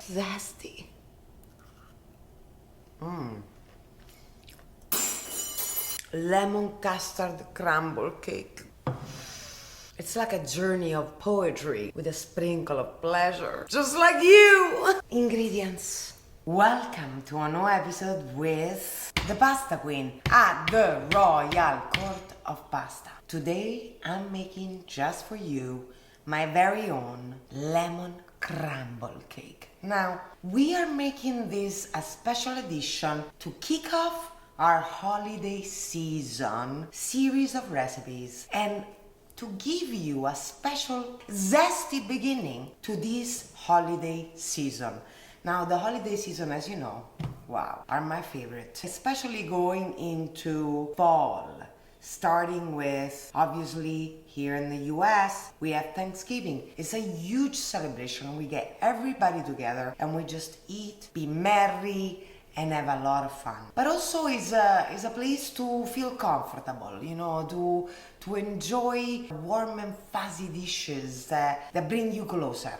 zesty. Lemon custard crumble cake. It's like a journey of poetry with a sprinkle of pleasure, just like you! Ingredients. Welcome to a new episode with the Pasta Queen at the Royal Court of Pasta. Today I'm making just for you my very own lemon crumble cake. Now, we are making this a special edition to kick off our holiday season series of recipes and to give you a special zesty beginning to this holiday season. Now, the holiday season, as you know, wow, are my favorite, especially going into fall. Starting with, obviously, here in the US, we have Thanksgiving. It's a huge celebration. We get everybody together and we just eat, be merry, and have a lot of fun. But also is a place to feel comfortable, you know, to enjoy warm and fuzzy dishes that bring you closer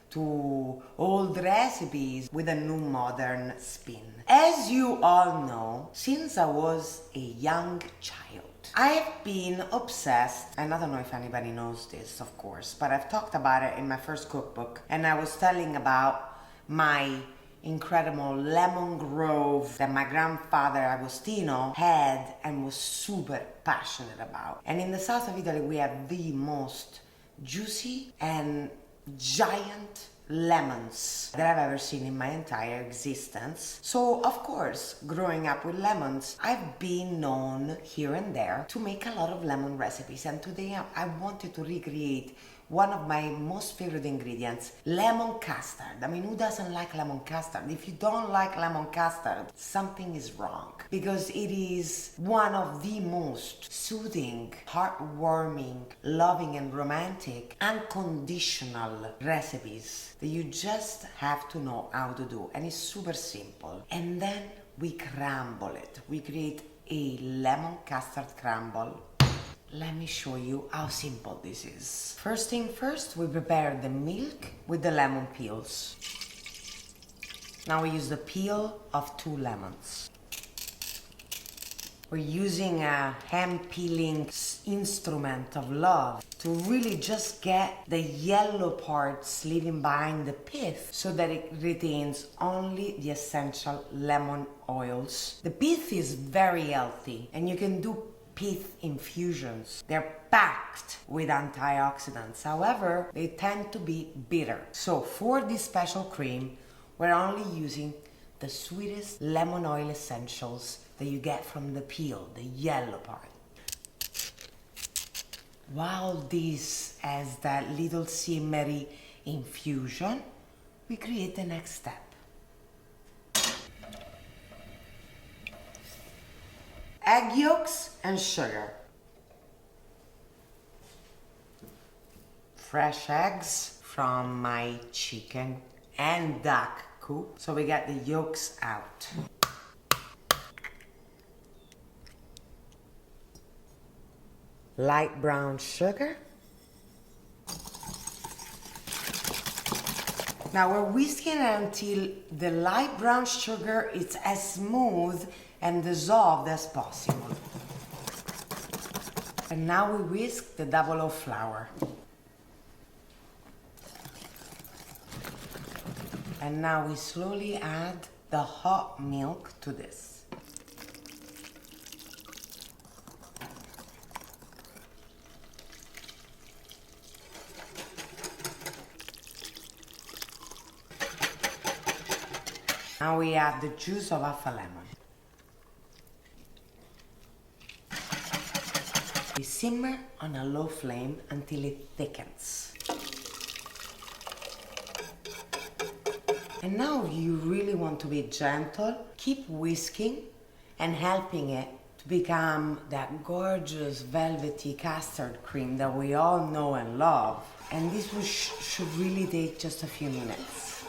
to old recipes with a new modern spin. As you all know, since I was a young child, I've been obsessed, and I don't know if anybody knows this, of course, but I've talked about it in my first cookbook, and I was telling about my incredible lemon grove that my grandfather Agostino had and was super passionate about. And in the south of Italy, we have the most juicy and giant lemons that I've ever seen in my entire existence. So of course, growing up with lemons, I've been known here and there to make a lot of lemon recipes, and today I wanted to recreate one of my most favorite ingredients, lemon custard. I mean, who doesn't like lemon custard? If you don't like lemon custard, something is wrong, because it is one of the most soothing, heartwarming, loving and romantic, unconditional recipes that you just have to know how to do, and it's super simple. And then we crumble it. We create a lemon custard crumble. Let me show you how simple this is. First thing first, we prepare the milk with the lemon peels. Now we use the peel of 2 lemons. We're using a hand peeling instrument of love to really just get the yellow parts leaving behind the pith so that it retains only the essential lemon oils. The pith is very healthy and you can do pith infusions. They're packed with antioxidants. However, they tend to be bitter. So for this special cream, we're only using the sweetest lemon oil essentials that you get from the peel, the yellow part. While this has that little simmery infusion, we create the next step. Egg yolks and sugar. Fresh eggs from my chicken and duck coop. So we get the yolks out. Light brown sugar. Now we're whisking until the light brown sugar is as smooth and dissolved as possible. And now we whisk the double O flour. And now we slowly add the hot milk to this. Now we add the juice of half a lemon. We simmer on a low flame until it thickens. And now if you really want to be gentle, keep whisking and helping it to become that gorgeous velvety custard cream that we all know and love. And this should really take just a few minutes.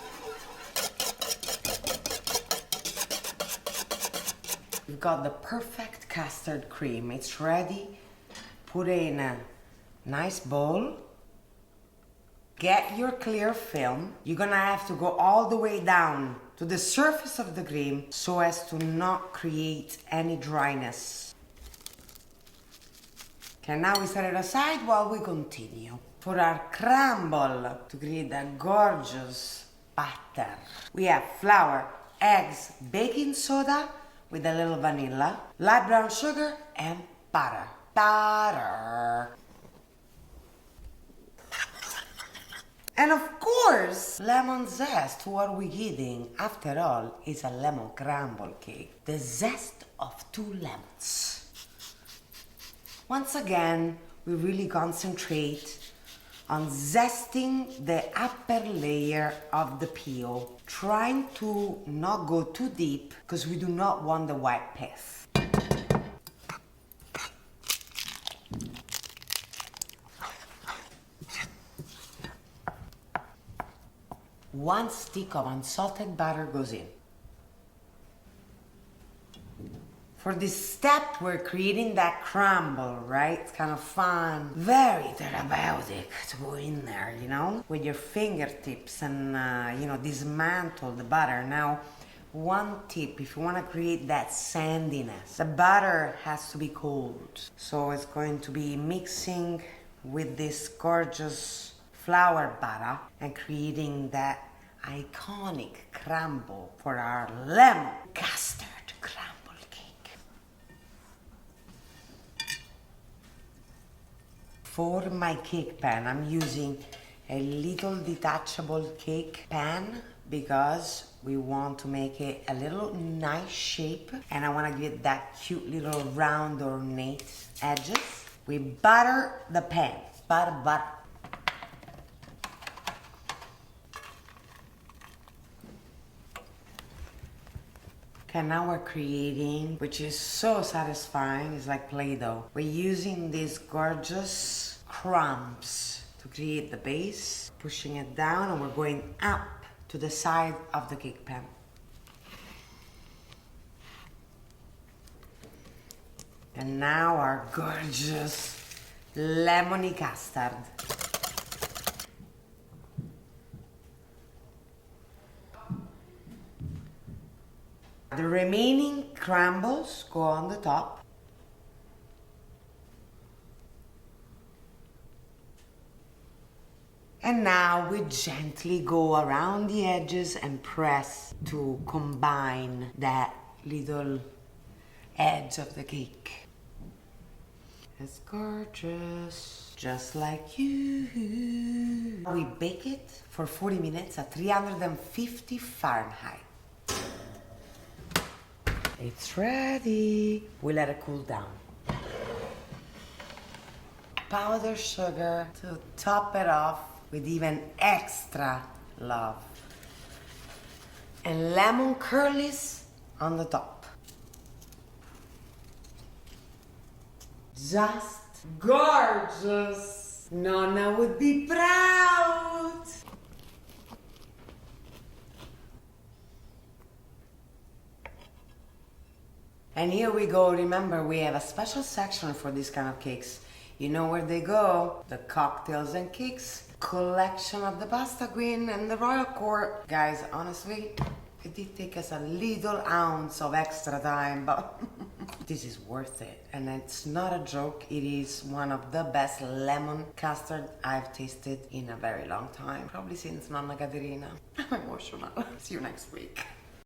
We've got the perfect custard cream. It's ready. Put it in a nice bowl Get your clear film. You're gonna have to go all the way down to the surface of the cream so as to not create any dryness. Okay, now we set it aside while we continue. For our crumble, to create that gorgeous batter, we have flour, eggs, baking soda with a little vanilla, light brown sugar, and butter. Butter. And of course, lemon zest. What are we eating? After all, it's a lemon crumble cake. The zest of 2 lemons. Once again, we really concentrate on zesting the upper layer of the peel, trying to not go too deep because we do not want the white pith. One stick of unsalted butter goes in. For this step, we're creating that crumble, right? It's kind of fun, very therapeutic to go in there, you know, with your fingertips and, dismantle the butter. Now, one tip, if you want to create that sandiness, the butter has to be cold. So it's going to be mixing with this gorgeous flour butter and creating that iconic crumble for our lemon custard crumble cake. For my cake pan, I'm using a little detachable cake pan because we want to make it a little nice shape and I want to give it that cute little round ornate edges. We butter the pan. Butter. And now we're creating, which is so satisfying, it's like Play-Doh. We're using these gorgeous crumbs to create the base, pushing it down, and we're going up to the side of the cake pan. And now our gorgeous lemony custard. The remaining crumbles go on the top. And now we gently go around the edges and press to combine that little edge of the cake. It's gorgeous, just like you. We bake it for 40 minutes at 350 Fahrenheit. It's ready. We let it cool down. Powdered sugar to top it off with even extra love. And lemon curlies on the top. Just gorgeous. Nonna would be proud. And here we go. Remember, we have a special section for these kind of cakes. You know where they go? The cocktails and cakes collection of the pasta queen and the royal court. Guys, honestly, it did take us a little ounce of extra time, but this is worth it. And it's not a joke. It is one of the best lemon custard I've tasted in a very long time. Probably since Nonna Caterina. I'm emotional. See you next week.